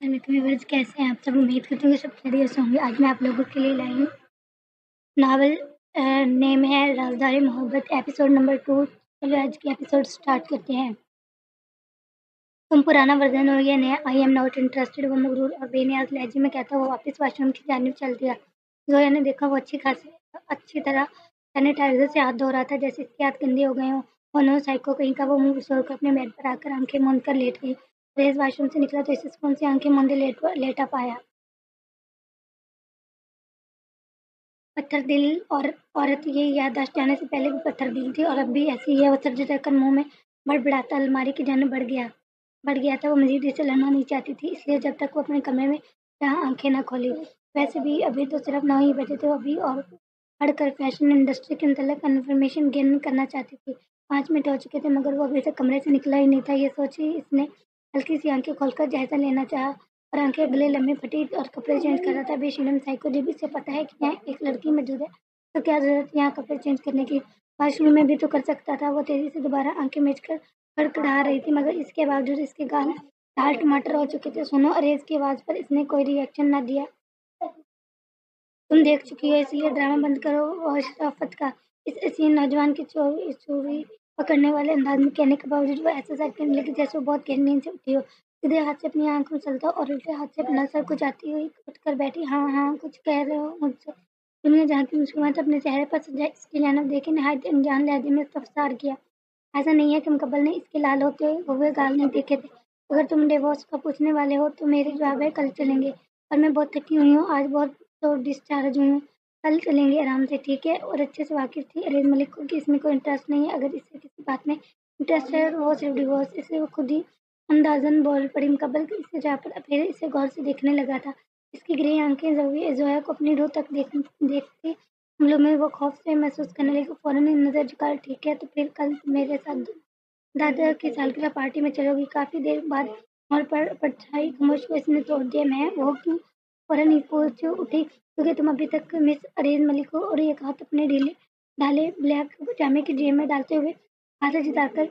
Viewers कैसे हैं आप सब? उम्मीद करती हूँ कि सब खैरियत से होंगे। आज मैं आप लोगों के लिए लाई हूँ नावल नेम है राजदारी मोहब्बत एपिसोड नंबर 2। चलिए आज की एपिसोड स्टार्ट करते हैं। तुम पुराना वर्जन हो या नया? आई एम नॉट इंटरेस्टेड, वो मगरूर और बेनियाज लहजे में कहता वो वापस वॉशरूम की जानिब चल दिया। जोया ने देखा वो अच्छी तरह सैनिटाइजर से हाथ धो रहा था, जैसे इसके हाथ गंदे हो गए हों। और नो साइको कहीं का वो मुंह घुसोड़ कर अपने बेड पर आकर आंखें मूंद कर लेट गई। रेज वॉशरूम से निकला तो इसे सुकून से आंखें मूंदे लेटा पाया। पत्थर दिल और औरत ये याददाश्त जाने से पहले भी पत्थर दिल थी और अब भी ऐसी है। वो सर झटक मुंह में बड़बड़ाता अलमारी की जानिब बढ़ गया था। वो मजीद इसे लड़ना नहीं चाहती थी, इसलिए जब तक वो अपने कमरे में रहा आंखें न खोली। वैसे भी अभी तो सिर्फ 9 ही बजे थे। वो अभी और पढ़कर फैशन इंडस्ट्री के मतलब इन्फॉर्मेशन गेन करना चाहती थी। 5 मिनट हो चुके थे मगर वो अभी तक कमरे से निकला ही नहीं था। ये सोची इसने हल्की सी आंखें खोलकर जायजा लेना चाहा और आंखें अगले लम्हे फटी और कपड़े चेंज कर रहा था। बेशरम साइको, जब इसे पता है कि यहाँ एक लड़की मौजूद है तो क्या जरूरत यहाँ कपड़े चेंज करने की? वॉशरूम में भी तो कर सकता था। वो तेजी से दोबारा आंखें मीच कर खड़खड़ा रही थी मगर इसके बावजूद इसके गाल लाल टमाटर हो चुके थे। सुनो, अरेज की आवाज पर इसने कोई रिएक्शन न दिया। तुम देख चुकी हो इसलिए ड्रामा बंद करो। और शराफत का इस हसीन नौजवान की चोरी पकड़ने वाले अंदाज में कहने के बावजूद वो ऐसा सर करने लगी जैसे वो बहुत गहरी नींद से उठी हो। सीधे हाथ से अपनी आंख मसलता और उल्टे हाथ से अपना सर कुचाती हुई उठकर बैठी। हाँ हाँ, कुछ कह रहे हो मुझसे? दुनिया जहाँ की मुस्कुराहट अपने चेहरे पर सजा इसकी जानब देखे नहायत अनजान लहजे में इस्तफसार किया। ऐसा नहीं है कि मुकब्बल ने इसके लाल होते हुए गाल नहीं देखे थे। अगर तुम डिवोर्स का पूछने वाले हो तो मेरे जवाब है कल चलेंगे। और मैं बहुत थकी हुई हूँ, आज बहुत तो डिस्चार्ज हुई हूँ। कल चलेंगे आराम से, ठीक है? और अच्छे से वाकिफ थी अरेज मलिक को कि इसमें कोई इंटरेस्ट नहीं है। अगर इससे किसी बात में इंटरेस्ट है वो सिर्फ डिवोर्स। इसे वो खुद ही अंदाजन बोल पड़ी। मुकब्बल इसे जा पर फिर इसे गौर से देखने लगा था। इसकी ग्रे आंखें जोया को अपनी रूह तक देखती हमलों में वो खौफ से महसूस करने लगी। फौरन ही नजर झुका, ठीक है तो फिर कल मेरे साथ दादा की सालगिरह पार्टी में चलोगी? काफी देर बाद और परछाई खामोश को इसने तोड़ दिया। मैं वो क्यों? फौरन ही पूछ उठी, क्योंकि तुम अभी तक मिस अरेज मलिक हो। और एक हाथ अपने ढाले ब्लैक पजामे की जेब में डालते हुए आधा जिताकर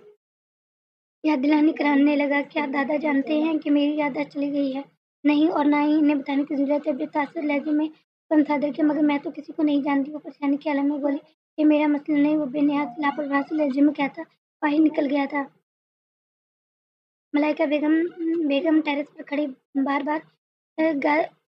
याद दिलानी कराने लगा। क्या दादा जानते हैं कि मेरी याददाश्त चली गई है? नहीं, और ना ही इन्हें बताने की जरूरत है। बेतासर लहजे में सादर के मगर मैं तो किसी को नहीं जानती। वो परेशानी के आलम में बोली, ये मेरा मसला नहीं। वो बेनिहायत लापरवाह से लहजे में कहता बाहर निकल गया था। मलाइका बेगम टेरेस पर खड़ी बार बार गा,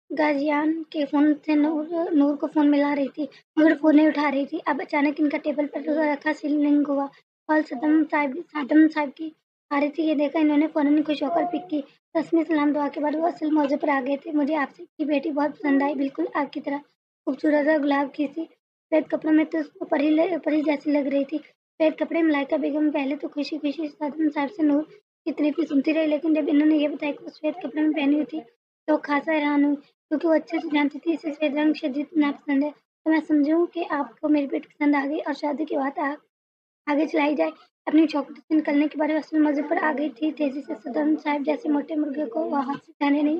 गाजियान के फोन से नूर को फोन मिला रही थी मगर फोन नहीं उठा रही थी। अब अचानक इनका टेबल पर रखा सीलिंग हुआ। कॉल सादम साहब की आ रही थी। ये देखा इन्होंने फौरन खुश होकर पिक की। रस्मी सलाम दुआ के बाद वो असल मौजू पर आ गए थे। मुझे आपसे की बेटी बहुत पसंद आई, बिल्कुल आपकी तरह खूबसूरत और गुलाब की सी। सफेद कपड़ों में तो परी जैसी लग रही थी। सफेद कपड़े मलाइका बेगम पहले तो खुशी खुशी सादम साहब से नूर की तारीफें सुनती रही, लेकिन जब इन्होंने ये बताया कि वो सफेद कपड़े में पहनी हुई थी तो खासा हैरान हुई, क्योंकि वो अच्छे से जानती थी इसे सफेद रंग शदीद नापसंद है। तो मैं समझूं कि आपको मेरी बेटी पसंद आ गई और शादी की बात आगे चलाई जाए। अपनी चौकट से निकलने के बाद असल मौजू पर आ गई थी। तेजी से सदम साहब जैसे मोटे मुर्गे को वह हाथ से जाने नहीं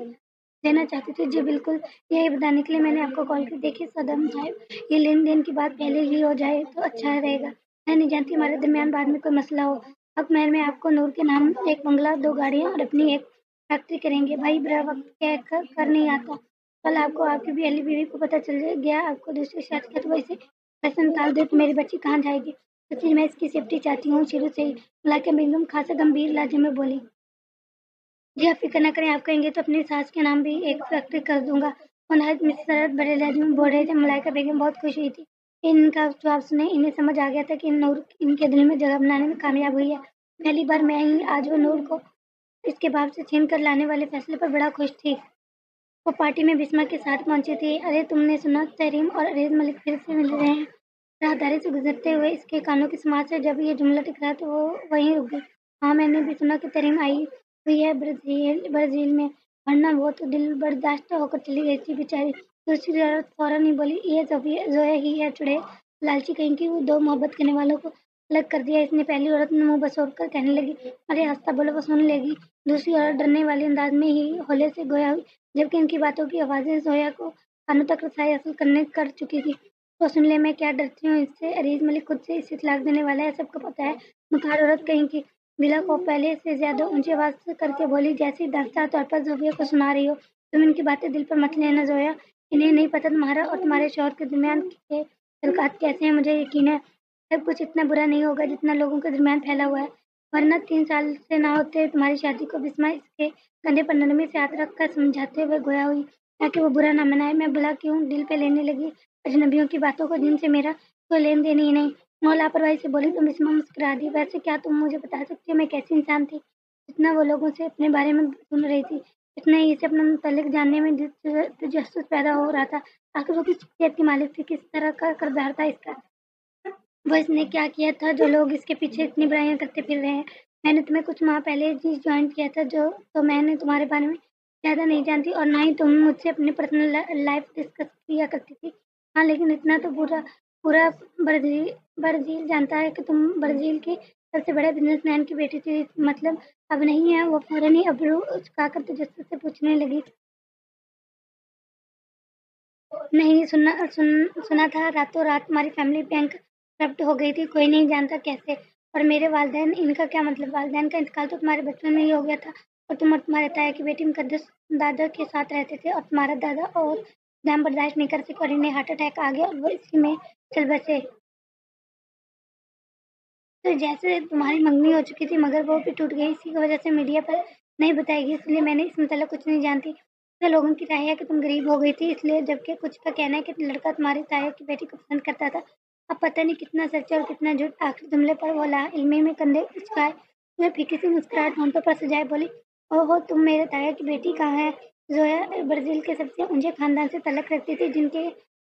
देना चाहती थी। जी बिल्कुल, यही बताने के लिए मैंने आपको कॉल की। देखिए सदम साहब, ये लेन देन की बात पहले ही हो जाए तो अच्छा रहेगा। मैं नहीं जानती हमारे दरमियान बाद में कोई मसला हो। हक महल में आपको नूर के नाम एक बंगला, 2 गाड़ियां और अपनी एक फैक्ट्री करेंगे। भाई बुरा वक्त कह कर नहीं आता। कल आपको आपकी अली बीवी को पता चल गया आपको दूसरी शादी का तो वो इसे पैसे निकाल दे तो मेरी बच्ची कहाँ जाएगी? सच्ची मैं इसकी सेफ्टी चाहती हूँ शुरू से ही। मलाइका बेगम खासा गंभीर लहजे में बोली। जी आप फिक्र न करें, आप कहेंगे तो अपनी सास के नाम भी एक फैक्ट्री कर दूंगा। मुनाहिद मिसरत बड़े लहजे में बोल रहे थे। मलाइका बेगम बहुत खुश हुई थी। इनका जवाब सुने इन्हें समझ आ गया था कि नूर इनके दिल में जगह बनाने में कामयाब हुई है। पहली बार मैं ही आज वो नूर को इसके बाप से छीन कर लाने वाले फैसले पर बड़ा खुश थी। वो पार्टी में बिस्मा के साथ पहुंची थी। अरे तुमने सुना, तहरीम और अरेज मलिक फिर से मिल रहे हैं? राहदारी से गुजरते हुए इसके कानों की समाज से जब ये जुमला टकराया तो वो वहीं रुक गई। हाँ, मैंने भी सुना कि तहरीम आई हुई है ब्राजील में, वरना वो तो दिल बर्दाश्त होकर चली गई थी बेचारी। दूसरी औरत फौरन ही बोली, ये जोया ही है चुड़ैल, लालची कहीं की। वो 2 मोहब्बत करने वालों को अलग कर दिया इसने। पहली औरत ने मुंह बसोर कर कहने लगी, अरे आस्ता बोलो, वो सुन लेगी। दूसरी औरत डरने वाले अंदाज में ही होले से गोया हुई, जबकि इनकी बातों की आवाजें जोया को कानों तक रसाई हासिल करने कर चुकी थी। तो सुन ले, मैं क्या डरती हूँ इससे? अरीज मलिक खुद से इसे तलाक देने वाला है, सबको पता है। मुखार औरत कहीं की। बिला को पहले से ज्यादा ऊंची आवाज से करके बोली, जैसे दास्तां तौर पर जोया को सुना रही हो। तुम इनकी बातें दिल पर मत लेना जोया। इन्हें नहीं पता तुम्हारा और तुम्हारे शौहर के दरमियान के तल्लुकात कैसे हैं। मुझे यकीन है सब कुछ इतना बुरा नहीं होगा जितना लोगों के दरमियान फैला हुआ है। वरना 3 साल से ना होते तुम्हारी शादी को बिस्मा इसके कंधे पर नरमी से हाथ रख कर समझाते हुए गोया हुई, ताकि वो बुरा ना मनाए। मैं भला क्यों दिल पे लेने लगी अजनबियों की बातों को जिनसे मेरा कोई लेन देन ही नहीं। वो लापरवाही से बोली तो बिस्मा मुस्कुरा दी। वैसे क्या तुम मुझे बता सकती हो मैं कैसी इंसान थी? जितना वो लोगों से अपने बारे में सुन रही थी, इतना ही इसे अपने मुतालिक जानने में दिलचस्पी पैदा हो रहा था। आखिर वो किस शख्सियत की मालिक थी, किस तरह का किरदार था इसका? वो इसने क्या किया था जो लोग इसके पीछे इतनी बुराइयां करते फिर रहे हैं? मैंने तुम्हें कुछ माह पहले जी ज्वाइन किया था, जो तो मैंने तुम्हारे बारे में ज़्यादा नहीं जानती और ना ही तुम मुझसे अपनी पर्सनल लाइफ डिस्कस किया करती थी। हाँ, लेकिन इतना तो पूरा पूरा ब्राज़ील जानता है कि तुम ब्राज़ील के सबसे बड़े बिजनेसमैन की बेटी थी। मतलब अब नहीं है? वो फौरन ही अब्रू चुकाकर तजस्सुस से पूछने लगी। नहीं, सुना था रातों रात तुम्हारी फैमिली बैंक करप्ट हो गई थी, कोई नहीं जानता कैसे। और मेरे वालिदैन, इनका क्या मतलब? वालिदैन का इंतकाल तो तुम्हारे बचपन में ही हो गया था और तुम और तुम्हारे ताया की बेटी मुकद्दस दादा के साथ रहते थे और तुम्हारा दादा और दम बर्दाश्त नहीं कर सके और इन्हें हार्ट अटैक आ गया और वो इसी में चल बसे। तो जैसे तुम्हारी मंगनी हो चुकी थी मगर वो भी टूट गई, इसी की वजह से मीडिया पर नहीं बताएगी, इसलिए मैंने इस मतलब कुछ नहीं जानती। तो लोगों की राय है कि तुम गरीब हो गई थी इसलिए, जबकि कुछ का कहना है कि लड़का तुम्हारे ताया की बेटी को पसंद करता था। अब पता नहीं कितना सच है और कितना झूठ। आखिर जुमले पर वो ला इल्मी में कंधे उचकाए हुए फीकी सी मुस्कुराहट होंठों पर सजाए बोली, ओहो तुम मेरे ताया की बेटी कहाँ है? जोया ब्राजील के सबसे ऊंचे खानदान से तलक रखती थी,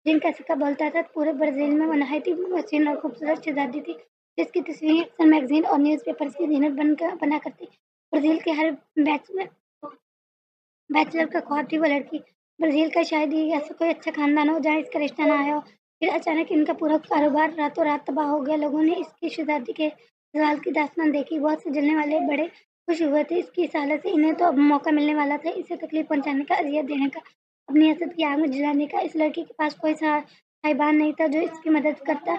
जिनका सिक्का बोलता था। पूरे ब्राजील में वो नहायती हसीन और खूबसूरत शहजादी थी, जिसकी तस्वीरें अक्सर मैगजीन और न्यूज़पेपर्स की जीनत बना करती। ब्राज़ील के हर बैचलर का ख्वाब थी वो लड़की। ब्राज़ील का शायद ही ऐसा कोई अच्छा खानदान हो जहाँ इसका रिश्ता ना आया हो। फिर अचानक इनका पूरा कारोबार रातों रात तबाह हो गया। लोगों ने इसकी शहज़ादी के ज़वाल की दास्तान देखी, बहुत से जलने वाले बड़े खुश हुए थे इसकी इस हालत से। इन्हें तो अब मौका मिलने वाला था इसे तकलीफ पहुँचाने का, अज़ियत देने का, अपनी हसद की आग में जलाने का। इस लड़की के पास कोई साहिबान नहीं था जो इसकी मदद करता।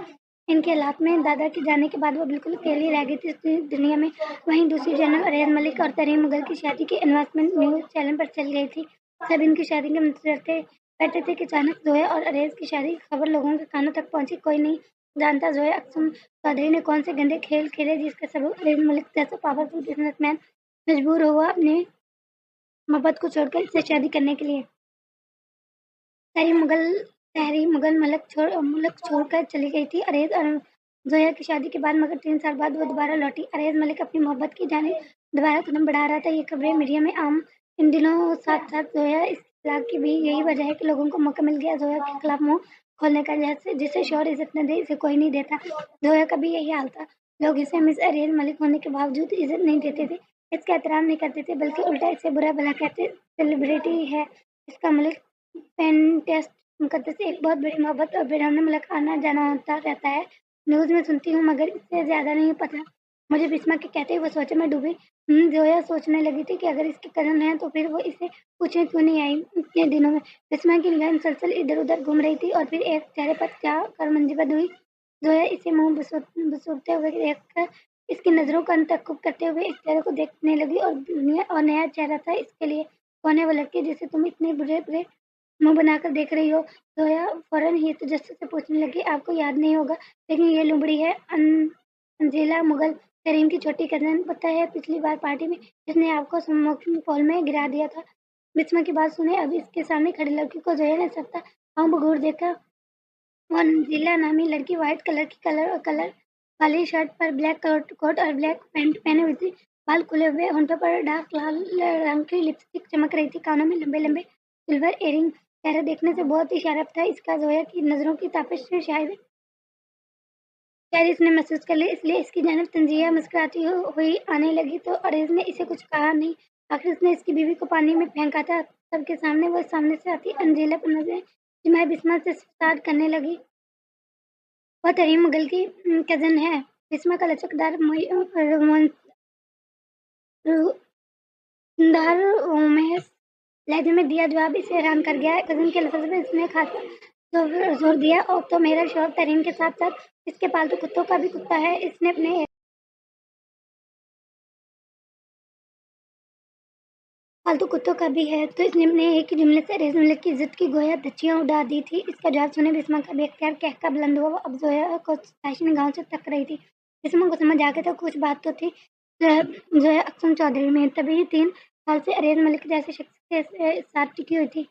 इनके हालात में दादा के जाने के बाद वो बिल्कुल अकेली रह गई थी इस दुनिया में। वहीं दूसरी जानब अरैज मलिक और तरीन मुगल की शादी की अनाउंसमेंट न्यूज़ चैनल पर चल गई थी। सब इनकी शादी के मंतज़र थे, बैठे थे कि अचानक ज़ोया और अरैज की शादी की खबर लोगों के कानों तक पहुंची। कोई नहीं जानता ज़ोया अक्सम चौधरी ने कौन से गंदे खेल खेले जिसका सबब अरैज मलिक जैसा पावरफुल बिजनेसमैन मजबूर हुआ अपने मोहब्बत को छोड़कर इससे शादी करने के लिए। सारी मुगल शहरी मुगल मुल्क छोड़कर चली गई थी अरेज और जोया की शादी के बाद, मगर 3 साल बाद वो दोबारा लौटी। अरेज मलिक अपनी मोहब्बत की जानिब दोबारा कदम बढ़ा रहा था। ये खबरें मीडिया में आम इन दिनों। साथ साथ जोया इस तलाक की भी यही वजह है कि लोगों को मौका मिल गया जोया के खिलाफ मुंह खोलने का, जैसे जिसे शौहर इज्जत न दे इसे कोई नहीं देता। जोया का भी यही हाल था। लोग इसे मिस अरेज मलिक होने के बावजूद इज्जत नहीं देते थे, इसका एहतराम नहीं करते थे, बल्कि उल्टा इसे बुरा भला कहते। सेलिब्रिटी है इसका मलिक, पेंटेस्ट मुकद्दस एक बहुत बड़ी मोहब्बत और बैरून मुल्क आना जाना होता रहता है। न्यूज़ में सुनती हूँ मगर इससे ज़्यादा नहीं पता। मुझे बिस्मा के कहते ही वो सोचे में डूबी। जोया सोचने लगी थी कि अगर इसके कज़न हैं तो फिर वो इसे पूछने क्यों नहीं आई इतने दिनों में। बिस्मा की निगाह मुसलसल इधर-उधर घूम रही थी और फिर एक चेहरे पर जाकर मंजमद हुई। जोया इसे मुँह बसुरते हुए देखकर इसकी नज़रों का तअक्कुब करते हुए इस चेहरे को देखने लगी और दुनिया और नया चेहरा था इसके लिए। कौन है वो लड़की जिसे तुम इतने बुरे-बुरे मुँह बनाकर देख रही हो? जोया फौरन ही तजस्सुस से पूछने लगी, आपको याद नहीं होगा लेकिन ये लुबड़ी है अंजेला मुगल, करीम की छोटी कज़न। पता है पिछली बार पार्टी में जिसने आपको स्मोकिंग पॉल में गिरा दिया था। बिस्मा की बात सुने अब इसके सामने खड़ी लड़की को जोया ने सकता आँख बगोर देखा। वो अंजीला नामी लड़की व्हाइट कलर की कलर वाली शर्ट पर ब्लैक कोट और ब्लैक पैंट पहने हुई थी। बाल खुले हुए, होंठों पर डार्क लाल रंग की लिपस्टिक चमक रही थी, कानों में लंबे लंबे सिल्वर इयरिंग। चेहरा देखने से बहुत ही शार्प था इसका। जोया की नजरों की तापिश से शायद इसने महसूस कर लिया, इसलिए इसकी जानिब तंजीया मुस्कुराती हुई आने लगी तो अरेज ने इसे कुछ कहा नहीं। आखिर उसने इसकी बीवी को पानी में फेंका था सबके सामने। वो सामने से आती अंजीला पर नजरें जमाए बिस्मा से सुसाद करने लगी। वह तरीम मुगल की कज़न है। बिस्मा का लचकदार रोमांचदार महज लहजे में दिया जवाब इसे हैरान कर गया। कज़न के लफ्ज़ में इसने खासा जोर दिया। और तो मेरा शौहर तरीम के साथ साथ इसके पालतू कुत्तों का भी कुत्ता है। इसने अपने फालतू कुत्तों का भी है। तो इसने अपने एक ही जुमले से अरेज मलिक की इज्जत की गोया धज्जियां उड़ा दी थी। इसका जवाब सुने बिस्मा का बेख्तियार कहका बुलंद हुआ। वो अब जोया को ताशी निगाहों से तक रही थी। बिस्मा को समझ आ गया था कुछ बात तो थी जोया अक्सम चौधरी में। तभी 3 साल से अरेज मलिक जैसे शख्स के साथ टिकी हुई थी।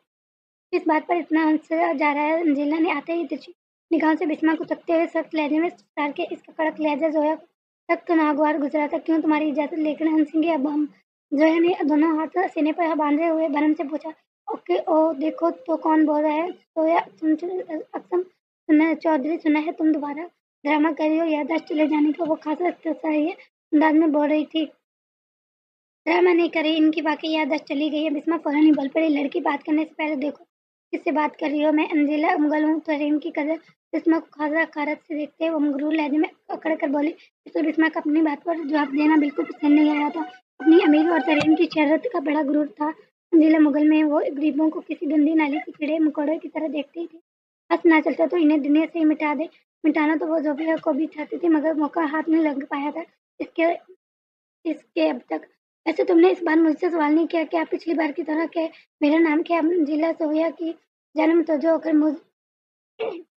इस बात पर इतना हंसा जा रहा है। अंजीला ने आते ही तिरछी निगाहों से बिस्मा को तकते हुए सख्त लहजे में सुधार के इसका कड़क लहजा जोया तक तो नागवार गुजरा था। क्यों तुम्हारी इजाजत लेकर हंसेंगे अब हम? जोया ने दोनों हाथ सीने पर बांधे हुए भरम से पूछा। ओके ओ देखो तो कौन बोल रहा है? जोया अक्सम सुना चौधरी सुना है तुम दोबारा ड्रामा कर रही हो याददाश्त चले जाने का। वो खासा अंदाज में बोल रही थी। ड्रामा नहीं करे इनकी वाकई याददाश्त चली गई है। बिस्मा फौरन ही बोल पड़ी। लड़की बात करने से पहले देखो किससे बात कर रही हो? मैं अंजीला मुगल हूँ तरीन की कदर। बिस्मा को खासा हकारत से देखते वो मगरूर लहजे में अकड़ कर बोली। इसलिए बिस्मा का अपनी बात पर जवाब देना बिल्कुल पसंद नहीं आ रहा था। अपनी अमीर और तरीन की शहरत का बड़ा गुरूर था। अंजीला मुगल में वो गरीबों को किसी गंदी नाली के कीड़े मकोड़े की तरह देखती थी। बस ना चलता तो इन्हें दुनिया से ही मिटा दे। मिटाना तो वो जोबिया को भी चाहती थी मगर मौका हाथ नहीं लग पाया था इसके इसके अब तक। वैसे तुमने इस बार मुझसे सवाल नहीं किया क्या पिछली बार की तरह के मेरा नाम क्या? जिला सोया की जन्म तो जो होकर मुझ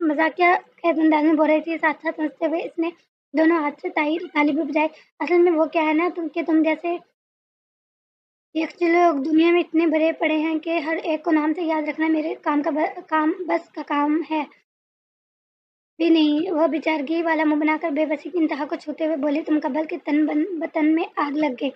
मजाकिया खैर अंदाज में बोल रही थी। साथ साथ हंसते हुए इसने दोनों हाथ से ताली भी बजाई। असल में वो क्या है ना तुम जैसे यक्ष लोग दुनिया में इतने भरे पड़े हैं कि हर एक को नाम से याद रखना मेरे काम बस का काम है भी नहीं। वह बेचारगी वाला मुंह बनाकर बेबसी की इंतहा को छूते हुए बोली। तुम कबल के बतन में आग लग गई।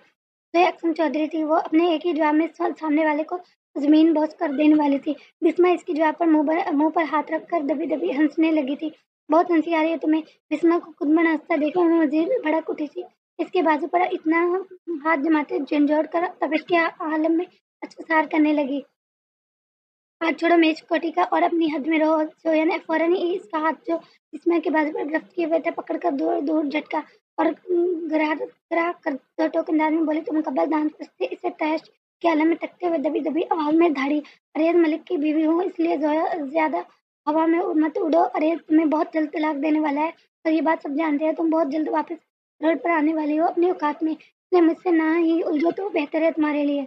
वह अक्सम चौधरी थी। वो अपने एक ही जवाब में सामने वाले को जमीन बोझ कर देने वाली थी। बिस्मा इसके जवाब पर मुंह पर हाथ रखकर दबी दबी हंसने लगी थी। बहुत हंसी आ रही है तुम्हें? बिस्मा को खुद मन हंसता देखकर मैं मजीद भड़क उठी थी। इसके बाजू पर इतना हाथ जमाते झंझोड़ कर तब इसके आलम में अचकसार करने लगी। हाथ छोड़ो मेज कोटी का और अपनी हद में रहो। जोया ने फौरन ही इसका हाथ जो बिस्मा के बाजू पर गिरफ्त किए हुए थे पकड़कर दूर दूर झटका और गिरा कर दो टोक अंदाज में बोली। तुम कब्ल दान करते इसे तहश के आलम में तकते हुए दबी दबी आवाज में धाड़ी। अरेज मलिक की बीवी हूँ इसलिए जोया ज्यादा हवा में मत उड़ो। अरेज तुम्हें बहुत जल्द तलाक देने वाला है और ये बात सब जानते हैं। तुम बहुत जल्द वापस रोड पर आने वाली हो अपनी औकात में। इसलिए मुझसे ना ही उलझो तो बेहतर है तुम्हारे लिए।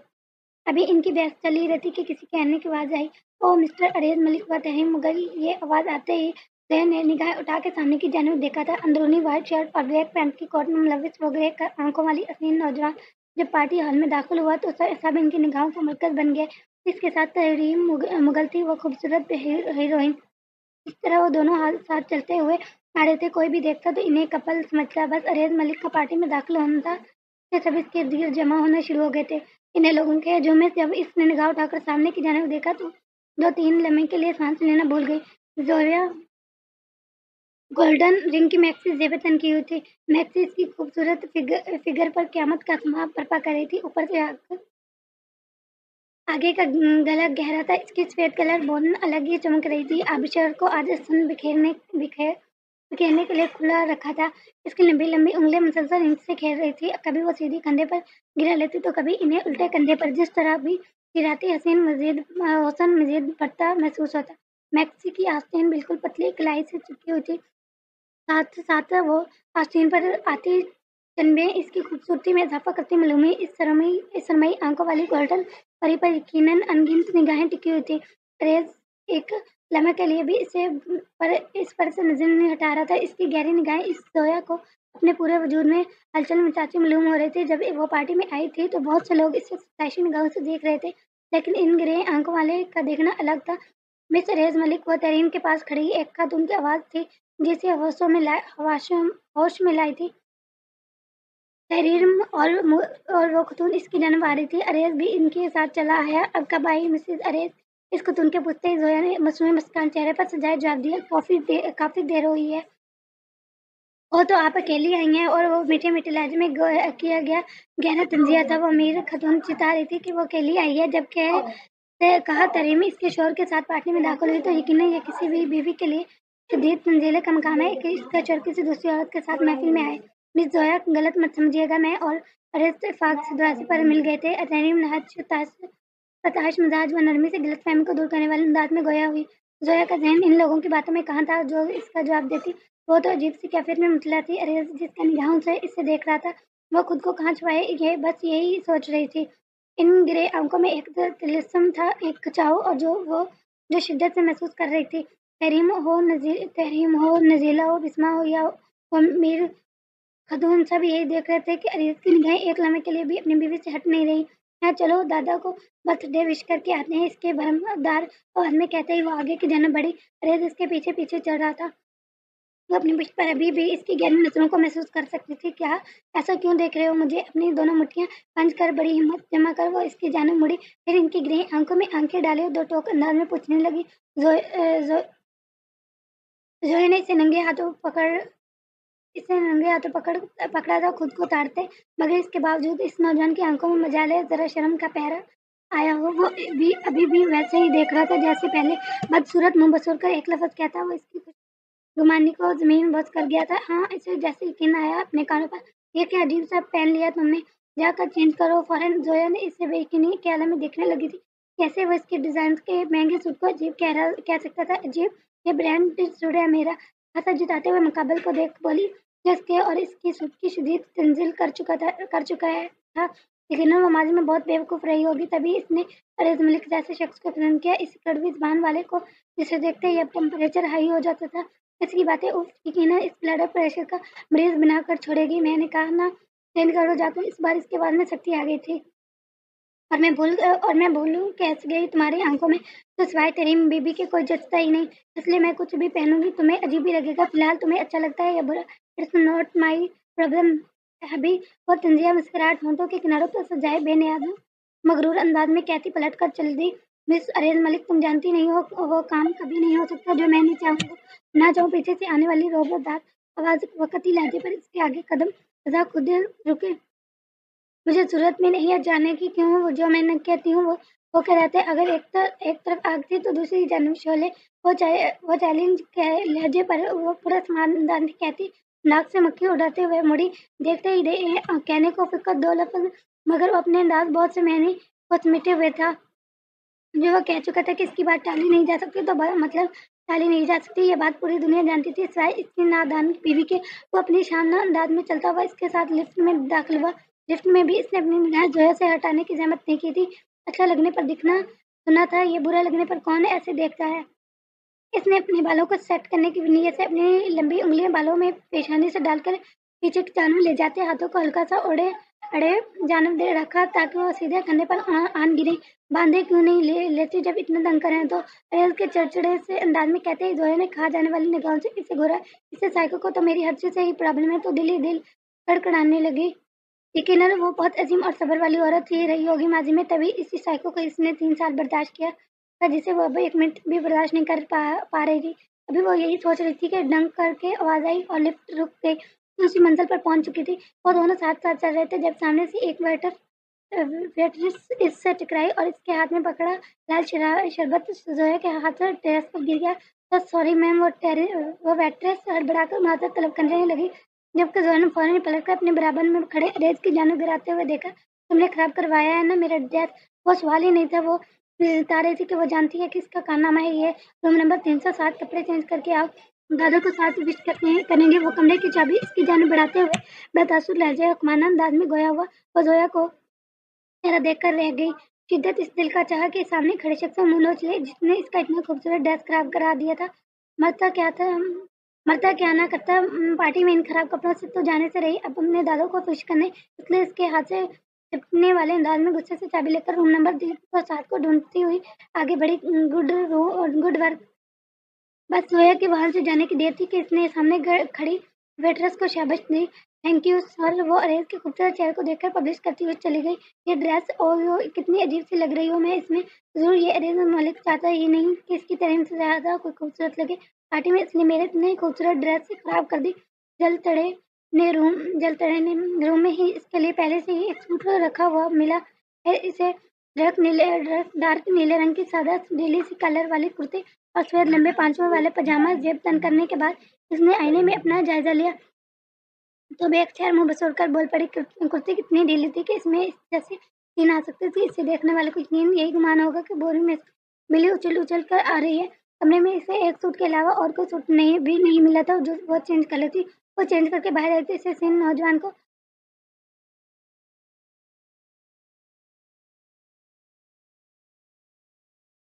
अभी इनकी बहस चल ही रही थी कि किसी कहने की आवाज आई। ओ मिस्टर अरेज मलिक व तहीम मुगल। ये आवाज आते ही जया ने निगाहें उठा के सामने की जानिब देखा था। अंदरूनी व्हाइट शर्ट और ब्लैक पैंट की कोट में मुलविस वो ग्रे आंखों वाली हसीन नौजवान जब पार्टी हॉल में दाखिल हुआ तो सब इनकी निगाहों का मरकज बन गया। इसके साथ तहरीम मुगल थी वो खूबसूरत हीरोइन। इस तरह वो दोनों हाथ साथ चलते हुए आ रहे थे। कोई भी देखता तो इन्हें कपल समझता। बस अरेज मलिक का पार्टी में दाखिल होना था कि सब इसके इर्द गिर्द जमा होना शुरू हो गए थे। इन्हें लोगों के हजूम में जब इसने निगाह उठाकर सामने की जानिब देखा तो 2-3 लम्हे के लिए सांस लेना भूल गई। जोया गोल्डन रिंग की मैक्सी जेबें तन की हुई थी। मैक्सी इसकी खूबसूरत फिगर पर क़यामत का आसमां बर्पा कर रही थी। ऊपर से आगे का गला गहरा था। इसकी सफेद कलर बोन अलग ही चमक रही थी। आभूषण को आज सन बिखेरने के लिए खुला रखा था। इसकी लंबी लंबी उंगलियां मुसलसल इनसे खेल रही थी। कभी वो सीधी कंधे पर गिरा लेती तो कभी इन्हें उल्टे कंधे पर। जिस तरह भी गिराती हुसन मजीद बढ़ता महसूस होता। मैक्सी की आस्तीन बिल्कुल पतली कलाई से चिपकी हुई थी। साथ साथ वो आस्तीन पर आती तनबे इसकी खूबसूरती में इजाफा करती मालूमी। इस सरमई आंखों वाली गोल्डन परी पर यकीनन अनगिनत निगाहें टिकी हुई थी। रेज एक लम्हे के लिए भी इस पर से नजर नहीं हटा रहा था। इसकी गहरी निगाहें इस जोया को अपने पूरे वजूद में हलचल मचाती मालूम हो रही थी। जब वो पार्टी में आई थी तो बहुत से लोग इसे सताइशी निगाहों से देख रहे थे लेकिन इन ग्रे आंखों वाले का देखना अलग था। मिस रेज मलिक व तरीन के पास खड़ी एक खातून उनकी आवाज थी जिसे होश में लाई थी। तहरीर और वो खतून इसकी जानब आ रही थी। अरेज भी इनके साथ चला आया। अब कब आई मिसेज अरेज? इस खतून के पूछते ही जोया ने मसनूई मुस्कान चेहरे पर सजाए जवाब दिया। काफी देर हुई है। वो तो आप अकेली आई हैं। और वो मीठे मीठे लहजे में किया गया गहरा तंजिया था। वो अमीर खतून चिता रही थी कि वो अकेली आई है। जब से कहा तरीम इसके शोर के साथ पार्टी में दाखिल हुई तो यकीनन ये किसी भी बीवी के लिए शदीद तंजीले का मकाम है कि इसका शोर किसी दूसरी औरत के साथ महफिल में आए। मिस जोया गलत मत समझिएगा। मैं और अरेज इत्तेफाक से दुरासी पर मिल गए थे। तरीम नहायत सताश मिजाज व नरमी से गलतफहमी को दूर करने वाले अंदाज में गोया हुई। जोया का जहन इन लोगों की बातों में कहाँ था जो इसका जवाब देती। वो तो अजीब सी कैफियत में मुतला थी। अरेज जिसका निगाहों से इसे देख रहा था वो खुद को कहाँ छुपाए ये बस यही सोच रही थी। इन ग्रे आंखों में एक तिलिस्म था, एक खिंचाव, और जो शिद्दत से महसूस कर रही थी। तहरीम हो, नजीला हो, बिस्मा हो, या वो मीर खतून, सब यही देख रहे थे कि अरीस की निगाहें एक लम्हे के लिए भी अपनी बीवी से हट नहीं रही। हाँ चलो, दादा को बर्थडे विश करके आते हैं, इसके भरमदार आवाज में कहते ही वो आगे की जानब बढ़ी। अरेज इसके पीछे पीछे चल रहा था। वो अपनी पीठ पर अभी भी इसकी गहरी नजरों को महसूस कर सकती थी। क्या, ऐसा क्यों देख रहे हो मुझे? अपनी दोनों मुट्ठियां पंज कर बड़ी हिम्मत जमा कर वो इसकी जानब मुड़ी, फिर इनकी ग्रे आंखों में आंखें डाले दो टोक अंदाज में पूछने लगी। जोए जोए ने इसे नंगे हाथों पकड़ा था, खुद को ताड़ते, मगर इसके बावजूद इस नौजवान की आंखों में मजाल है जरा शर्म का पहरा आया हो। वो भी अभी भी वैसे ही देख रहा था जैसे पहले, बदसूरत मुंह बसोर कर एक लफ्ज कहता वो इसकी गुमानी को जमीन बस कर गया था। हाँ, इसे जैसे यकीन आया अपने कानों पर। ये क्या अजीब सा पहन लिया तुमने, जाकर चेंज करो फौरन। जोया ने इसे बेयकीनी के आलम में देखने लगी थी। कैसे वो इसके डिजाइन के महंगे सूट को अजीब कह सकता था? अजीब? ये ब्रांड सूट है मेरा, हंसा जताते हुए मुकाबल को देख बोली, जिसके और इसकी सूट की शदीद तंजील कर चुका है था। यकीनन वो माजी में बहुत बेवकूफ रही होगी, तभी इसने अरेज मलिक जैसे शख्स को पसंद किया, इस कड़वी जबान वाले को जिसे देखते ही अब टेम्परेचर हाई हो जाता था। इसकी बातें उफ, यकीनन इस ब्लड प्रेशर का मरीज बनाकर छोड़ेगी। मैंने कहा ना, चेंज करो जाकर। इस बार इसके बाद में सख्ती आ गई थी। और मैं भूलूं कैसे गई तुम्हारी आंखों में तो सिवाय तेरी बीबी के कोई जचता ही नहीं, इसलिए मैं कुछ भी पहनूंगी तुम्हें अजीब ही लगेगा। फिलहाल तुम्हें अच्छा लगता है या बुरा, इट्स नॉट माई प्रॉब्लम। अभी और तंजिया मुस्कुराहट होंठों के किनारों पर सजाए बेनियाज मगरूर अंदाज में कहती पलट कर चल दी। मिस अरेज मलिक, तुम जानती नहीं हो, वो काम कभी नहीं हो सकता जो मैं नहीं चाहूंगा। ना चाहूं। पीछे से आने वाली रोबोदार आवाज वक्त ही लहजे पर इसके आगे कदम सजा खुद रुके। मुझे जरूरत भी नहीं है जानने की क्यों जो मैं न कहती हूँ वो कह रहते हैं। अगर एक तरफ आग थी तो दूसरी जन्म शोले। वो चैलेंज के लहजे पर वो पूरा समाधान कहती, नाक से मक्खी उड़ाते हुए मुड़ी। देखते ही कहने को फिक्र दो लफ्ज, मगर वो अपने अंदाज बहुत से मैंने कुछ मिटे हुए था। जो वो कह चुका था कि इसकी बात टाली नहीं जा सकती, तो मतलब टाली नहीं जा सकती। ये बात पूरी दुनिया जानती थी सिवाय इसकी नादान बीवी के। वो अपनी शानदार अंदाज में चलता हुआ इसके साथ लिफ्ट में दाखिल हुआ। लिफ्ट में भी इसने अपनी निगाह जोया से हटाने की जहमत नहीं की थी। अच्छा लगने पर दिखना सुना था, ये बुरा लगने पर कौन ऐसे देखता है? इसने अपने बालों को सेट करने की नीयत से अपनी लंबी उंगलियां बालों में पेशानी से डालकर पीछे की जानब ले जाते हाथों को हल्का सा अड़े जानब दे रखा ताकि वो सीधे कंधे पर आन गिरे। बांधे क्यों नहीं लेती जब इतना तंग करें तो? अरेज के चड़चड़े से अंदाज में कहते ही जोया ने खा जाने वाली निगाहों से इसे घूरा। इसे साइको को तो मेरी हर चीज से ही प्रॉब्लम है, तो दिल ही दिल कड़कड़ाने लगी। यकीनन वो बहुत अजीम और सब्र वाली औरत ही रही होगी माजी में, तभी इसी साइको को इसने 3 साल बर्दाश्त किया था, जिसे वो अब 1 मिनट भी बर्दाश्त नहीं कर पा रही थी। अभी वो यही सोच रही थी कि डंक करके आवाज आई और लिफ्ट रुक गई। दूसरी मंजिल पर पहुंच चुकी थी। वो दोनों साथ साथ चल रहे थे जब सामने से एक वेटरेस इससे टकराई और इसके हाथ में पकड़ा लाल शरबत जोया के हाथ से टेरेस पर गिर गया। तो सॉरी मैम, वो वेटरेस हड़बड़ाकर माजरत तलब करने लगी, जबकि जोया ने फौरन पलट कर अपने बराबर में खड़े अरेज की जानब गिराते हुए देखा। तुमने खराब करवाया है ना मेरा डेथ? वो सवाल ही नहीं था, वो बता रही थी कि वो जानती है कि इसका कारनामा है ये। रूम नंबर 307, कपड़े चेंज करके आओ, दादा को साथ विश करेंगे। वो कमरे की चाबी इसकी जानब बढ़ाते हुए बेतासुर लहजे हुक्माना अंदाज में गोया हुआ। वो जोया को चेहरा देखकर रह गई। शिद्दत इस दिल का चाहा कि सामने खड़े शख्स से मुंह नोच ले जिसने इसका इतना खूबसूरत ड्रेस खराब करा दिया था। मरता क्या था मरता क्या ना करता। पार्टी में इन खराब कपड़ों से तो जाने से रही, अब अपने दादों को खुश करने, इसलिए इसके हाथ से चिपकने वाले अंदाज में गुस्से से चाबी लेकर रूम नंबर 307 को ढूंढती हुई आगे बढ़ी। Good work. बस जोया के वहां से जाने की देर थी कि इसने सामने खड़ी वेटरेस को शाबाश दी। Thank you sir. वो अरेज के खूबसूरत चेहरे को देखकर पब्लिश करती हुई चली गई। ये ड्रेस और वो कितनी अजीब सी लग रही हो मैं इसमें। जरूर ये अरेज मलिक चाहता ही नहीं कि इसकी तरह से ज्यादा कोई खूबसूरत लगे पार्टी में, इसलिए मेरे इतने खूबसूरत ड्रेस से खराब कर दी। जल तड़े जल तड़े ने रूम में ही इसके लिए पहले से ही एक सूट रखा हुआ मिला है इसे। डार्क नीले रंग की सादा ढीली सी कलर वाली कुर्ती और सफेद लंबे पांचों वाले पजामा जेब तन करने के बाद इसने आईने में अपना जायजा लिया तो बेअख्तियार मुंह बसोड़कर बोल पड़ी, कुर्ती कितनी ढीली थी कि इसमें इस जैसे सीन आ सकती थी। इसे देखने वाले को यकीन यही गुमान होगा कि बोरी में मिली उछल उछल कर आ रही है। कमरे में इसे एक सूट के अलावा और कोई सूट नहीं मिला था जो वो चेंज कर लेती। वो चेंज करके बाहर आई थी। इसे सीन नौजवान को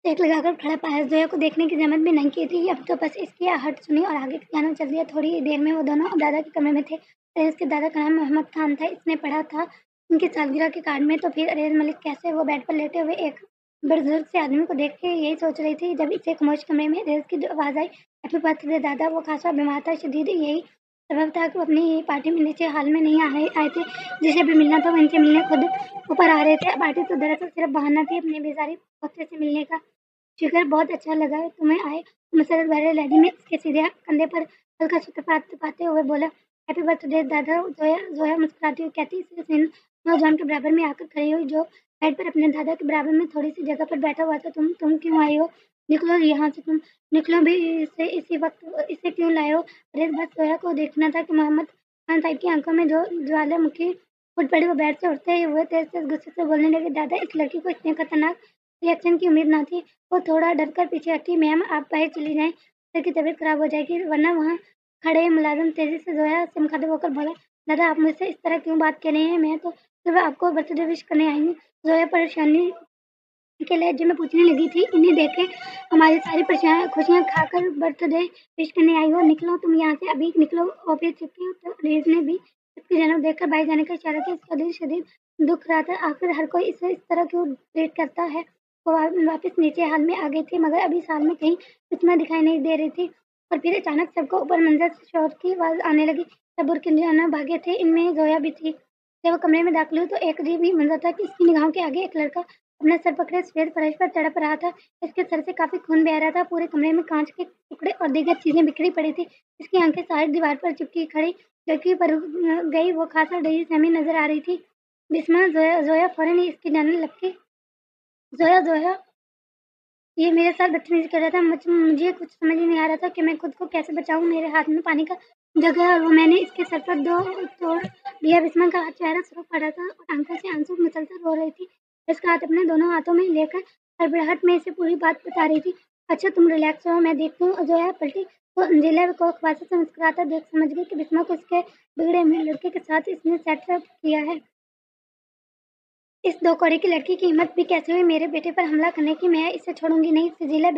टेक लगाकर खड़ा पाया। जोया को देखने की जहमत भी नहीं की थी। अब तो बस इसकी आहट सुनी और आगे का गाना चल दिया। थोड़ी देर में वो दोनों दादा के कमरे में थे। अरेज के दादा का नाम मोहम्मद खान था। इसने पढ़ा था उनकी सालगिरह के कार्ड में। तो फिर अरेज मलिक कैसे? वो बेड पर लेटे हुए एक बुजुर्ग से आदमी को देख के यही सोच रही थी जब इसे खामोश कमरे में अरेज की आवाज आई, हैप्पी बर्थडे दादा। वो खासा बीमार था शदीद। यही सबब था कि वो अपनी पार्टी में नीचे हाल में नहीं आए थे। जिसे भी मिलना था वो इनसे मिलने खुद ऊपर आ रहे थे। पार्टी तो दरअसल सिर्फ बहाना थी अपनी बेजारी बच्चे से मिलने का। शिखर, बहुत अच्छा लगा तुम्हें आए। मसरत भरे लहजे में इसके सीधे कंधे पर हल्का सा पाते हुए बोला, हैप्पी बर्थडे दादा। जोया जोया मुस्कुराती हुई कहती, सिर्फ नौजवान के बराबर में आकर खड़ी हुई जो बेड पर अपने दादा के बराबर में थोड़ी सी जगह पर बैठा हुआ था। तुम क्यों आई हो? निकलो यहाँ से, तुम निकलो भी। इसे इसी वक्त इसे क्यों लाए हो? अरे बस जोया को देखना था कि मोहम्मद खान साहब की आंखों में जो ज्वालामुखी फूट पड़ी। वो बेड से उठते हुए तेज तेज गुस्से से बोलने लगे, दादा, इस लड़की को इतने खतरनाक रिएक्शन की उम्मीद न थी। वो थोड़ा डरकर पीछे हटी। मैम, आप बाहर चली जाएं, सर की तबीयत खराब हो जाएगी। वरना वहाँ खड़े मुलाजिम तेजी से जोया से मुखातिब होकर बोला, दादा, आप मुझसे इस तरह क्यों बात कर रहे हैं? मैं तो सिर्फ आपको बर्थडे विश करने आई हूँ। जोया परेशानी के लहजे में पूछने लगी थी, इन्हें देखे हमारी सारी खुशियाँ खाकर बर्थडे विश करने आई हो? निकलो तुम यहाँ से, अभी निकलो। ऑफिस चुकी तो अरेज ने भी इसकी जन्म देखकर भाई जाने का इशारा किया। इसका दिल शदीद दुख रहा था। आखिर हर कोई इसे इस तरह क्यों ट्रीट करता है? वो वापस नीचे हाल में आ गई थी, मगर अभी साल में कहीं इतना दिखाई नहीं दे रही थी। और फिर अचानक सबको ऊपर मंजिल से शोर की आवाज आने लगी। सब बुरकिंजन भागे थे, इनमें जोया भी थी। जब वो कमरे में दाखिल हुई तो एक अजीब ही मंजर था कि इसकी निगाहों के आगे एक लड़का अपना सर पकड़े सफेद फर्श पर तड़प रहा था। इसके सर से काफी खून बह रहा था। पूरे कमरे में कांच के टुकड़े और दीगर चीजें बिखरी पड़ी थी। इसकी आंखें साइड दीवार पर चिपकी खड़ी लड़की पर गई। वो खासा डरी सहमी नजर आ रही थी। बिस्मा, जोया जोया फौरन ही इसकी जाने लपकी। जोया जोया ये मेरे साथ बदतमीजी कर रहा था। मुझे कुछ समझ ही नहीं आ रहा था कि मैं खुद को कैसे बचाऊं। मेरे हाथ में पानी का जग है और वो मैंने इसके सर पर दो तोड़ दिया। बिस्मा का चेहरा सूख पड़ा था और आंखों से आंसू निकलकर रो रही थी। इसका हाथ अपने दोनों हाथों में लेकर हड़बड़ाहट में इसे पूरी बात बता रही थी। अच्छा, तुम रिलैक्स हो, मैं देखती हूँ। जोया पलटी तो अंजेला को खबासत से मुस्कुराता देख समझ गई कि बिस्मा को इसके बिगड़े हुए लड़के के साथ इसने सेटअप किया है। इस दो कौड़ी की लड़की की हिम्मत भी कैसे हुई मेरे बेटे पर हमला करने की? मैं इसे छोड़ूंगी नहीं। फजीला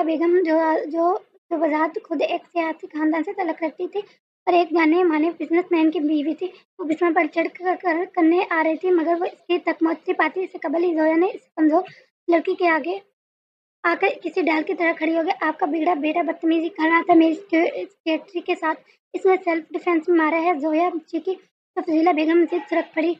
बेगम जो वजाहत खुद एक सियासी खानदान से तलक रखती थी और एक जाने माने बिजनेसमैन की बीवी थी। वो बिस्मा पर चढ़ करने आ रही थी, मगर वो इसकी तकमोची पाती से कबल ही जोया ने इस कमजोर लड़की के आगे आकर किसी डाल की तरह खड़ी हो गई। आपका बिगड़ा बेटा बदतमीजी कर रहा था मेरी सेक्रेटरी के साथ, इसने सेल्फ डिफेंस में मारा है। जोया चीखी तो फजीला बेगम से सड़क पड़ी।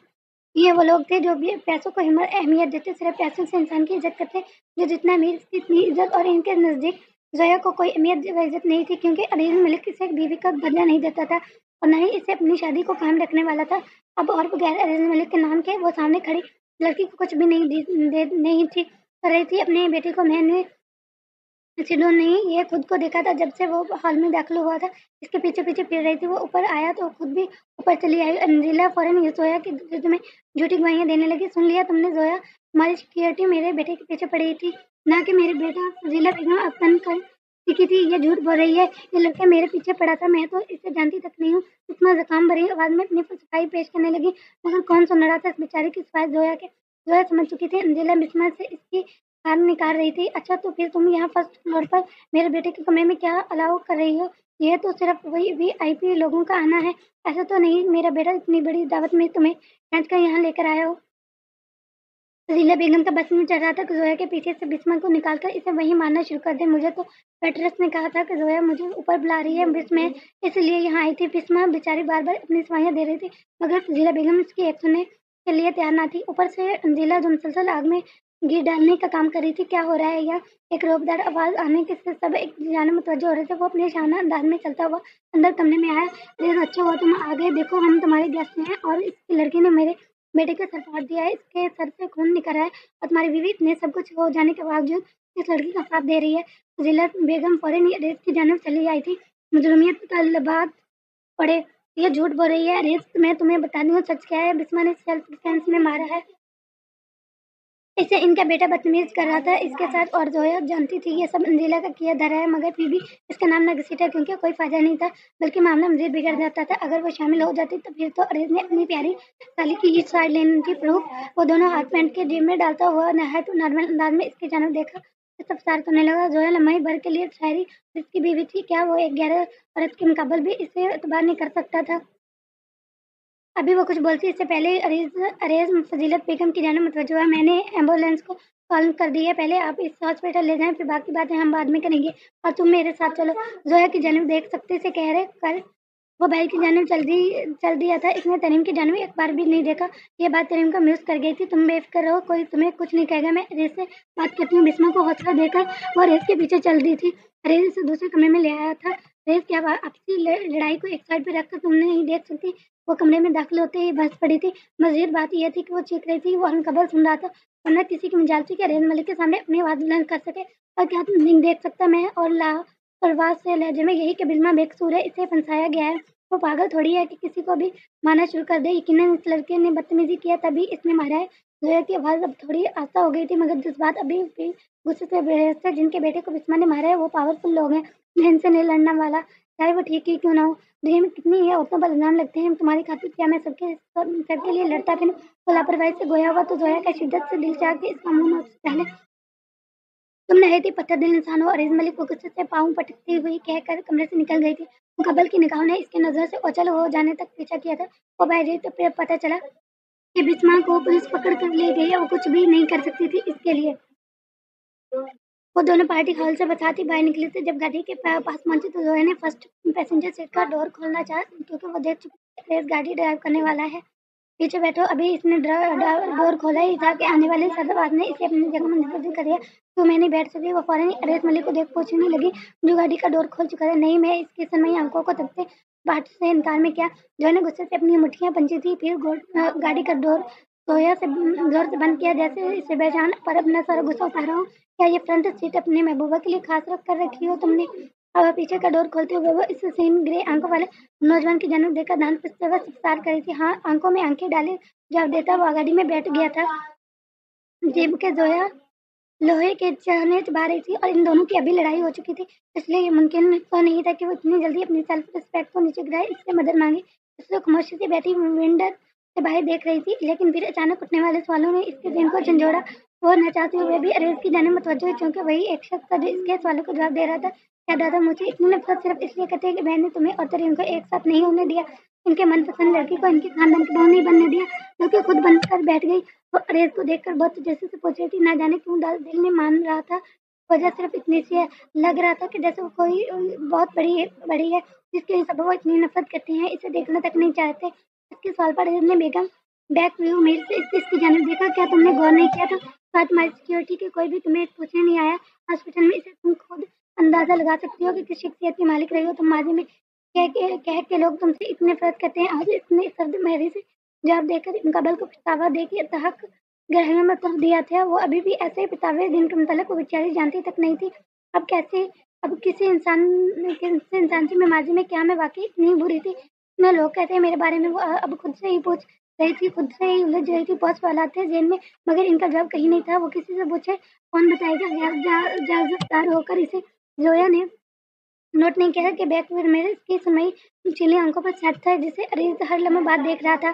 ये वो लोग थे जो भी पैसों को अहमियत देते, सिर्फ पैसों से इंसान की इज्जत करते। जो जितना अमीर उसकी इतनी इज्जत। और इनके नजदीक जोया को कोई अहमियत व इज्जत नहीं थी, क्योंकि अजीज मलिक इसे एक बीवी का बदला नहीं देता था और न ही इसे अपनी शादी को कायम रखने वाला था। अब और बगैर अजीज मलिक के नाम के वो सामने खड़ी लड़की को कुछ भी नहीं थी कर रही थी अपने बेटे को। मैंने सिडो नहीं ये खुद को देखा था जब से वो हॉल में दाखिल हुआ था। इसके पीछे पीछे फिर रही थी। वो ऊपर आया तो खुद भी ऊपर चली आई। अंजिला फौरन ये जोया की जिद में झूठी गवाहियां देने लगी। सुन लिया तुमने जोया? तुम्हारी सिक्योरिटी मेरे बेटे के पीछे पड़ी थी, ना कि मेरे बेटा। फजीला बेगम अपन कर सीखी थी। ये झूठ बोल रही है। ये लड़का मेरे पीछे पड़ा था, मैं तो इसे जानती तक नहीं हूँ। इतना जकाम भरी आवाज में अपनी सफाई पेश करने लगी, मगर कौन सुन रहा था इस बेचारे की सफाई? जोया समझ चुकी थी अंजिला बिस्मा से इसकी कार निकाल रही थी। अच्छा, तो फिर तुम यहाँ फर्स्ट फ्लोर पर मेरे बेटे के कमरे में क्या अलाउ कर रही हो? ये तो सिर्फ वही वीआईपी लोगों का आना है। ऐसा तो नहीं मेरा बेटा इतनी बड़ी दावत में तुम्हें खींच कर यहाँ लेकर आया हो। फजीला बेगम का बस में चढ़ रहा था कि जोया के पीछे से बिस्मा को निकालकर इसे वहीं मारना शुरू कर दे। मुझे तो वेटरेस ने कहा था कि जोया मुझे ऊपर बुला रही है, बस मैं इसलिए यहाँ आई थी। बिस्मा बेचारी बार बार अपनी सफाइयाँ दे रही थी, मगर फजीला बेगम इसकी एक सुनने के लिए तैयार ना थी। ऊपर से अंजिला जो मुसलसल आग में घी डालने का काम कर रही थी। क्या हो रहा है? या एक रोबदार आवाज आने के से सब एक जाने मुतवज्जो हो रहे थे। वो अपने शाना अंदाज में चलता हुआ अंदर कमरे में आया। अरे अच्छा हुआ तुम आ गए, देखो हम तुम्हारे गेस्ट हैं। और इसकी लड़की ने मेरे बेटे का सर फाड़ दिया है, इसके सर से खून निकल रहा है और तुम्हारी बीवी इतने सब कुछ हो जाने के बावजूद इस लड़की का साथ दे रही है। फजीला बेगम फौरन ही अरेज की जानब चली आई थी। मुजरमियत का लबाद पड़े, ये झूठ बोल रही है। अरेज, मैं तुम्हें बता दूं सच क्या है। बिस्मा ने सेल्फ डिफेंस में मारा है। इसे इनका बेटा बदतमीज कर रहा था इसके साथ और जोया जानती थी ये सब अंजीला का किया धरा है, मगर फिर भी इसका नाम न घसीटा क्योंकि कोई फायदा नहीं था, बल्कि मामला मजीद बिगड़ जाता था। अगर वो शामिल हो जाती तो फिर तो अरेज ने अपनी प्यारी साली की ही साइड लेने की प्रूफ वो दोनों हाथ पैंट के जेब में डालता हुआ नहायत नॉर्मल अंदाज में इसकी जानब देखा तो सब सार करने लगा। जोया लम्हाई भर के लिए शायरी इसकी बीवी थी, क्या वो एक गैर औरत के मुकाबले भी इसे एतबार नहीं कर सकता था। अभी वो कुछ बोलती इससे पहले अरेज फजीलत बेगम की जानिब मुतवज्जो हुआ। मैंने एम्बुलेंस को कॉल कर दी है, पहले आप इस हॉस्पिटल ले जाएं, फिर बाकी बातें हम बाद में करेंगे और तुम मेरे साथ चलो। जोया की जानिब देख सकते से कह रहे कर वो भाई की जानिब चल दिया था। इसने तरीम की जानिब एक बार भी नहीं देखा। ये बात तरीम को म्यूज कर गई थी। तुम बेफिक्र रहो, कोई तुम्हें कुछ नहीं कहेगा। मैं रेस से बात करती हूँ। बिस्मा को हौसला देकर वो रेस के पीछे चल दी थी। रेस इसे दूसरे कमरे में ले आया था। रेस क्या आपसी लड़ाई को एक साइड पे रखकर तुमने नहीं देख सकती। वो कमरे में दाखिल होते ही बस पड़ी थी। मजीद बात यह थी कि वो चीख रही थी, वो अनकबर सुन रहा था, वरना किसी की मजाल थी कि रेज मलिक के सामने अपनी आवाज बुलंद कर सके। और क्या तुम नहीं देख सकता, मैं और परवाज से लहजे में यही कि बिल्मा बेकसूर है, इसे फंसाया गया है। वो पागल थोड़ी है कि किसी को भी मारना शुरू कर दे। यकीनन इस लड़के ने बदतमीजी किया तभी इसने मारा है। जोया की आवाज अब थोड़ी आस्था हो गई थी, मगर जज्बात अभी भी गुस्से से बेहस थे। जिनके बेटे को बिस्मा ने मारा है वो पावरफुल लोग हैं, मैं इनसे नहीं लड़ना वाला, चाहे वो ठीक ही क्यों ना हो। दुनिया में कितनी ही औरतों पर इल्जाम लगते हैं, तुम्हारी खातिर क्या मैं सबके लिए लड़ता फिर वो लापरवाही से गोया हुआ तो जोया का शिद्दत से दिल चाह के इसका मुंह उससे पहले तुम नहायत ही पत्थर दिल इंसान हो। अरीज मलिक को गुस्से से पाँव पटकती हुई कहकर कमरे से निकल गई थी। मुकब्बल की निगाहों ने इसके नजर से ओझल हो जाने तक पीछा किया था। वो बाहर गई तो फिर पता चला कि बिस्मा को पुलिस पकड़ कर ले गई है। वो कुछ भी नहीं कर सकती थी इसके लिए। वो दोनों पार्टी हॉल से बसाती बाहर निकले थे। जब गाड़ी के पास पहुंचे तो जोया ने फर्स्ट पैसेंजर सीट का डोर खोलना चाहा, क्योंकि वो देख चुकी थी रेस गाड़ी ड्राइव करने वाला है। पीछे बैठो, अभी इसने डोर खोला ही था कि आने वाले सदरबाज ने इसे अपनी जगह मुंतकिल कर दिया। तो मैं नहीं बैठ सकी। वो फौरन रेस मलिक को देख पूछने लगी, जो गाड़ी का डोर खोल चुका था। नहीं, मैं इसकी सनमई आंखों को तकते बाट से इनकार में क्या। जो ने गुस्से से अपनी मुठ्ठियां पंची थी, फिर गाड़ी का डोर जोया से जोर से बंद किया, जैसे इसे बेजान पर अपना सारा गुस्सा उतारा हो। क्या ये फ्रंट सीट अपने महबूबा के लिए खास रख कर रखी हो तुमने। अब पीछे का डोर खोलते हुए वो इस सीन ग्रे आंखों वाले नौजवान की जानब देखकर दांत पिसते हुए सिफार करी थी। हाँ, आंखों में आंखें डाले जवाब देता वो गाड़ी में बैठ गया था। जेब के जोया लोहे के चाहने चबा रही थी और इन दोनों की अभी लड़ाई हो चुकी थी, इसलिए ये मुमकिन तो नहीं था कि वो इतनी जल्दी अपनी सेल्फ रिस्पेक्ट को नीचे गिराए, इससे मदद मांगे। इसलिए खामोशी से बैठी विंडर से बाहर देख रही थी, लेकिन फिर अचानक उठने वाले सवालों ने इसके दिल को झंझोड़ा। वो न चाहते हुए भी अरेज की जाने मुतवज्जो हुई, क्योंकि वही एक शख्स था जो इसके सवालों को जवाब दे रहा था। क्या दादा मुझे इतनी नफरत सिर्फ इसलिए करते हैं कि बहन ने तुम्हें और तरीन को एक साथ नहीं होने दिया, इनके मनपसंद लड़की को इनके खानदान की बहू नहीं बनने दिया, बल्कि खुद बनकर बैठ गई। वो अरेज को देखकर बहुत जैसे से पूछ रही थी, ना जाने क्यों दिल में मान रहा था। वजह सिर्फ इतनी सी है, लग रहा था कि जैसे वो कोई बहुत बड़ी है जिसके सब वो इतनी नफरत करती हैं, इसे देखना तक नहीं चाहते। इसके सवाल पर अरेज ने बेगम बैक व्यू मिरर से इसकी जानिब देखा। क्या तुमने गौर नहीं किया था शायद तुम्हारी सिक्योरिटी के कोई भी तुम्हें पूछने नहीं आया हॉस्पिटल में। इसे तुम खुद अंदाजा लगा सकती हो कि किस शख्सियत की मालिक रही हो तुम माजी में। कह के लोग तुमसे इतनी नफरत करते हैं, आज इतने सर्द महरी से जवाब देकर मुकबल को पछतावा दे के तहक गहरे में कर दिया था। वो अभी भी ऐसे पितावे जिनके मुतल्लिक वो बेचारी जानती तक नहीं थी। अब कैसे, अब किसी इंसान से मैं माजी में क्या मैं वाकई इतनी बुरी थी। इतने लोग कहते हैं मेरे बारे में। वो अब खुद से ही पूछ रही थी, खुद से ही उलझ रही थी। पहुंच वाला थे जेल में, मगर इनका जवाब कहीं नहीं था। वो किसी से पूछे कौन बताएगा। जागदार होकर इसे जोया ने नोट नहीं किया कि बैक मेरे इसकी समय चिली आंखों पर सेट था, जिसे अरीज हर लम्हा बाद देख रहा था।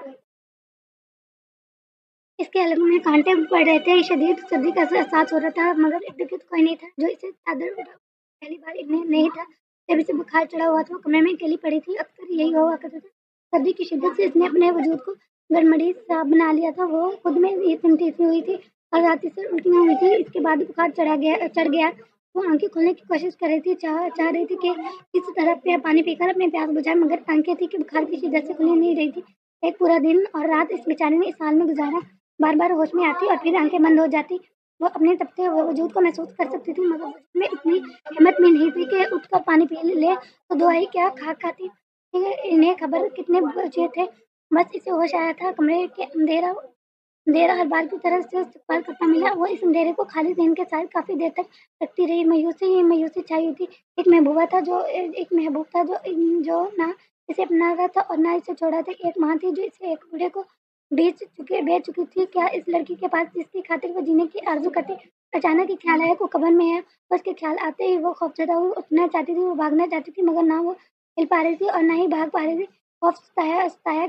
इसके हलक में कांटे पड़ रहे थे, शदीद सर्दी का एहसास हो रहा था, मगर इर्द-गिर्द कोई नहीं था जो इसे चादर उड़ा। पहली बार इन्हें नहीं था जब इसे बुखार चढ़ा हुआ था। वो कमरे में अकेली पड़ी थी, अक्सर यही हुआ करता था। सर्दी की शिद्दत से इसने अपने वजूद को गड़मड़ी सा बना लिया था। वो खुद में ही चिमटी सी हुई थी और रात से उल्टियाँ हुई थी। इसके बाद बुखार चढ़ गया। वो आंखें खोलने की कोशिश कर रही थी, चाह रही थी कि किसी तरह पानी पीकर अपने प्यास बुझाए, मगर आंखें थी कि बुखार की शिद्दत से खुली नहीं रही थी। एक पूरा दिन और रात इस बेचारे ने इस हाल में गुजारा। बार-बार होश में आती और फिर आंखें बंद हो जाती। वो अपने तपते हुए वजूद को महसूस कर सकती थी, मगर वजूद में इतनी हिम्मत भी नहीं थी कि उठकर पानी पी ले तो दुआई क्या खाक खाती। इन्हें खबर कितने बजे थे, बस इसे होश आया था। कमरे के अंधेरा हर बार की तरह से इस्तेमाल करता मिला। वो इस अंधेरे को खाली ज़हन के साथ काफ़ी देर तक रखती रही। मायूसी छाई हुई थी। एक महबूब था जो ना इसे अपना रहा था और ना इसे छोड़ा था। एक माँ थी जो इसे एक बूढ़े को बेच चुकी थी क्या इस लड़की के पास जिसकी खातिर वो जीने की आरज़ू करती। अचानक ही ख्याल आया कि वो कब्र में है। उसके ख्याल आते ही वो खौफज़दा हुई, उठना चाहती थी, वो भागना चाहती थी मगर ना वो हिल पा रही थी और ना ही भाग पा रही थी। खौफ सताया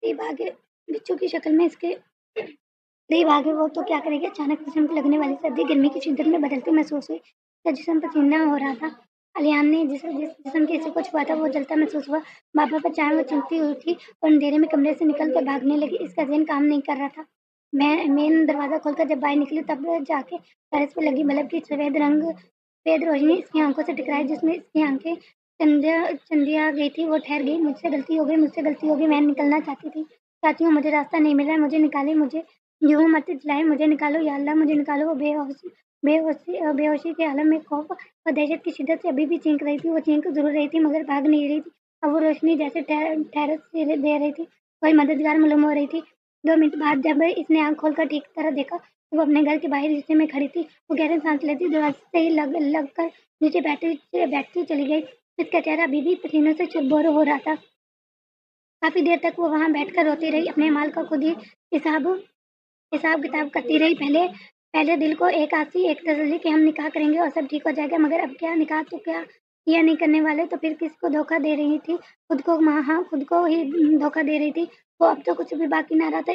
करीब आगे बिच्छू की शक्ल में इसके करीब आगे वो तो क्या करेगी। अचानक जिस्म पे लगने वाली सर्दी गर्मी की शिद्दत में बदलती महसूस हुई। उसका जिस्म पसीना हो रहा था। अलियान ने जिस जिस्म के इसे कुछ हुआ था वो जलता महसूस हुआ। बाबा पर चाय वो चिंती हुई थी और अंधेरे में कमरे से निकल कर भागने लगी। इसका ज़हन काम नहीं कर रहा था। मैं मेन दरवाज़ा खोलकर जब बाहर निकली तब जाके टेरेस पे लगी बल्ब की सफ़ेद रोशनी इसकी आंखों से टकराई जिसमें इसकी आंखें चंदिया गई थी। वो ठहर गई। मुझसे गलती हो गई। मैं निकलना चाहती हूँ। मुझे रास्ता नहीं मिल रहा है। मुझे निकाले। मुझे यूँ मत चिल्लाएं। मुझे निकालो या अल्लाह मुझे निकालो। वो बेहोशी के आलम में खौफ और दहशत की शिद्दत से अभी भी चीख रही थी। वो चीख जरूर रही थी मगर भाग नहीं रही थी। अब वो रोशनी जैसे ठहरस दे रही थी। कोई मददगार मालूम हो रही थी। 2 मिनट बाद जब इसने आँख खोलकर ठीक तरह देखा तो वो अपने घर के बाहर हिस्से में खड़ी थी। वो गहरी सांस लेती दरवाजे से ही लग कर नीचे बैठती चली गई। इसका चेहरा अभी भी पसीनों से चुरबुर हो रहा था। काफी देर तक वो वहां बैठकर रोती रही। अपने माल का खुद ही हिसाब हिसाब किताब करती रही। पहले पहले दिल को एक आसी एक तसल्ली कि हम निकाह करेंगे और सब ठीक हो जाएगा। मगर अब क्या निकाह तो क्या किया नहीं करने वाले तो फिर किसको धोखा दे रही थी। खुद को हाँ खुद को ही धोखा दे रही थी। वो अब तो कुछ भी बाकी ना रहा था।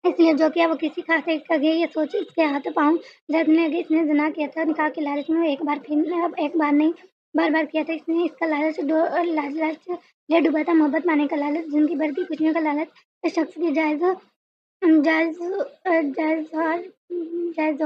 इसलिए जो किया वो किसी खाते का गया ये सोच इसके हाथ पाँव दर्दने लगे। इसने ज़िना किया था निकाह के लालच में। एक बार फिर अब एक बार नहीं बार-बार किया था इसने। इसका लालच ले डूबा था। मोहब्बत पाने का लालच, ज़िंदगी भर की खुशियों का लालच, इस शख्स की जायज़ जायज़ जायज़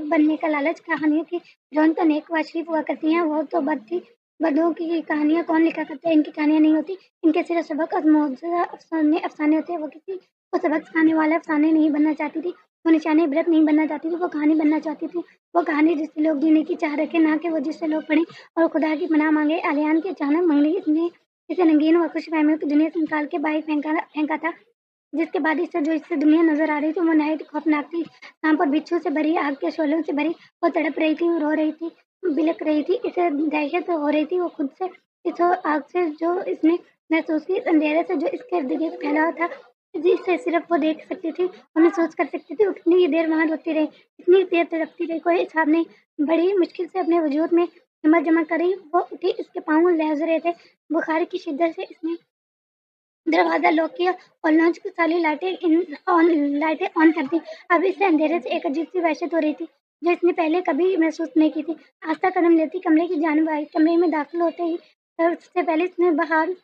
बनने का लालच। कहानियों की हीरोइन तो नेक व शरीफ हुआ करती हैं। वो तो बद थी। बदों की कहानियाँ कौन लिखा करता है। इनकी कहानियाँ नहीं होती। इनके सिर्फ सबक और मौजूदा अफसाने होते हैं। वो किसी को सबक सिखाने वाला अफसाने नहीं बनना चाहती थी। वो निशाने इबरत नहीं बनना चाहती थी। वो कहानी बनना चाहती थी। वो कहानी जिससे लोग जीने की चाह रखें ना कि वो जिससे लोग पढ़ें और खुदा की पनाह मांगे। आलियान की अचानक मंगनी इसने इसे रंगीन और खुश फहमियों की दुनिया से निकाल के बाहर फेंका था। जिसके बाद इससे जो इससे दुनिया नजर आ रही थी वो नहायत खौफनाक थी। सांप और बिच्छू से भरी, आग के शोलों से भरी। वो तड़प रही थी, रो रही थी, बिलख रही थी। इसे दहशत हो रही थी वो खुद से, इस आग से जो इसने महसूस की, इस अंधेरे से जो इसके इर्द गिर्द फैला हुआ था, जिससे सिर्फ वो देख सकती थी और महसूस कर सकती थी। वो कितनी ही देर वहां रोती रही, कितनी देर तड़पती रही, कोई हिसाब नहीं। बड़ी मुश्किल से अपने वजूद में हिम्मत जमा करी वो उठी। इसके पाँव लहज रहे थे बुखार की शिद्दत से। इसने दरवाज़ा लॉक किया और लॉन्च की सारी लाइटें ऑन कर दी। अब इसे अंधेरे से एक अजीब सी वहशत हो रही थी जो इसने पहले कभी महसूस नहीं की थी। आस्था कदम लेती कमरे की जानिब आई। कमरे में दाखिल होते ही सबसे पहले इसने बाहर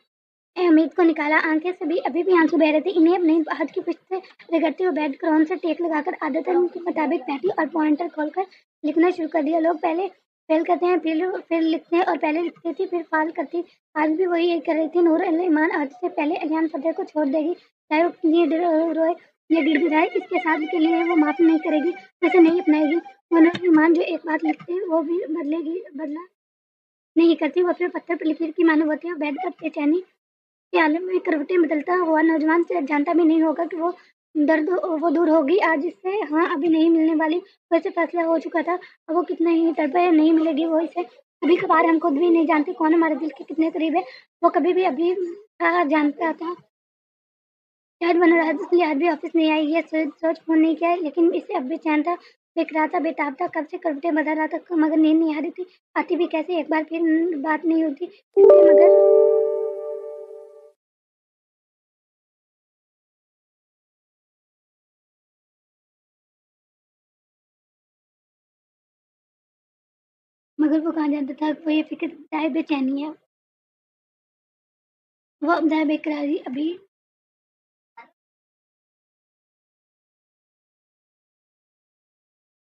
अमित को निकाला। आंखें से भी अभी भी आंसू बह रहे थे। इन्हें अपने हाथ की पुश्त से रगड़ते हुए बेड क्रॉन से टेक लगाकर आदतन के मुताबिक बैठी और पॉइंटर खोलकर लिखना शुरू कर दिया। लोग पहले फेल करते हैं, फिर लिखते हैं और पहले लिखती थी फिर फाल करती। आज भी वही यही कर रही थी। नूर ईमान आज से पहले अलियान फतेह को छोड़ देगी, चाहे वो कितनी रोए या गिड़गिड़ाए। इसके साथ के लिए वो माफ नहीं करेगी, वैसे नहीं अपनाएगी। वो नूर ईमान जो एक बात लिखते हैं वो भी बदला नहीं करती। वो अपने पत्थर पर लकीर की मानव होती है। बेड पर बेचैनी के आलम में करवटें बदलता हुआ नौजवान से जानता भी नहीं होगा कि वो दूर होगी आज इससे। हाँ अभी नहीं मिलने वाली, वैसे फैसला हो चुका था। अब वो कितना ही तड़पे नहीं मिलेगी वो इसे। कभी कभार हम खुद भी नहीं जानते कौन हमारे दिल के कितने करीब है। वो कभी भी अभी जानता था। शायद वो नाराज इसलिए आज भी ऑफिस नहीं आई। ये सोच फोन नहीं किया लेकिन इसे अब भी चैन था। देख रहा था, बेताब था, कब से करवटें बदल रहा था मगर नींद नहीं आ रही थी। आती भी कैसे, एक बार फिर बात नहीं होती इससे। मगर वो कहाँ जानता था वो ये फिक्र दाए बेचैनी है। वो अब दाए बेकरारी अभी